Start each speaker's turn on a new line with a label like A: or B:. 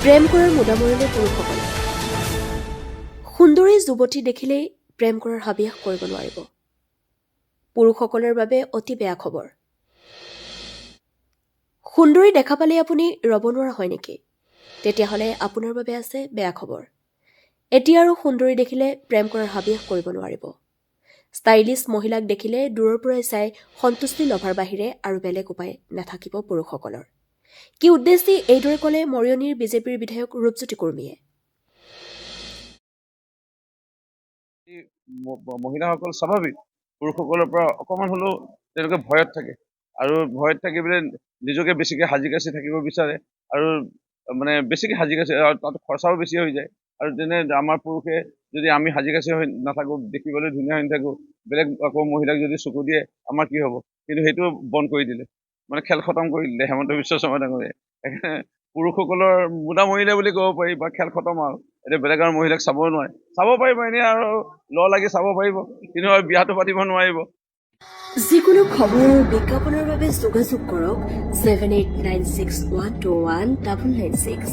A: প্ৰেম কৰাৰ মোদামৰিলে পুৰুষসকলে সুন্দৰী যুৱতী দেখিলেই প্ৰেম কৰাৰ হাবিয়াস কৰিব নোৱাৰিব। পুৰুষসকলৰ বাবে অতি বেয়া খবৰ। সুন্দৰী দেখা পালে আপুনি ৰ'ব নোৱাৰা হয় নেকি? তেতিয়াহ'লে আপোনাৰ বাবে আছে বেয়া খবৰ। এতিয়া আৰু সুন্দৰী দেখিলে প্ৰেম কৰাৰ হাবিয়াস কৰিব নোৱাৰিব। ষ্টাইলিছ মহিলাক দেখিলে দূৰৰ পৰাই চাই সন্তুষ্টি লভাৰ বাহিৰে আৰু বেলেগ উপায় নাথাকিব পুৰুষসকলৰ। কি উদ্দেশ্যে এইদৰে ক'লে মৰিয়নিৰ বিজেপিৰ বিধায়ক ৰূপজ্যোতি কুৰ্মীয়ে।
B: মহিলাসকল স্বাভাৱিক পুৰুষসকলৰ পৰা অকণমান হ'লেও তেওঁলোকে ভয়ত থাকে আৰু ভয়ত থাকি পেলাই নিজকে বেছিকৈ সাজি কাচি থাকিব বিচাৰে আৰু মানে বেছিকৈ সাজি কাচি তাত খৰচাও বেছি হৈ যায় আৰু যেনে আমাৰ পুৰুষে যদি আমি সাজি কাচি হৈ নাথাকোঁ, দেখিবলৈ ধুনীয়া হৈ নাথাকোঁ, বেলেগ আকৌ মহিলাক যদি চকু দিয়ে আমাৰ কি হ'ব? কিন্তু সেইটো বন্ধ কৰি দিলে, মানে খেল খতম কৰি দিলে হেমন্ত বিশ্ব শৰ্মা ডাঙৰীয়াই। সেইকাৰণে পুৰুষসকলৰ মুদা মৰিলে বুলি ক'ব পাৰি বা খেল খতম আৰু এতিয়া বেলেগ আৰু মহিলাক চাব নোৱাৰে। চাব পাৰিব এনেই আৰু লাগি চাব পাৰিব, কিন্তু আৰু বিয়াটো পাতিব নোৱাৰিব।
A: যিকোনো খবৰ আৰু বিজ্ঞাপনৰ বাবে যোগাযোগ কৰক 7896121996।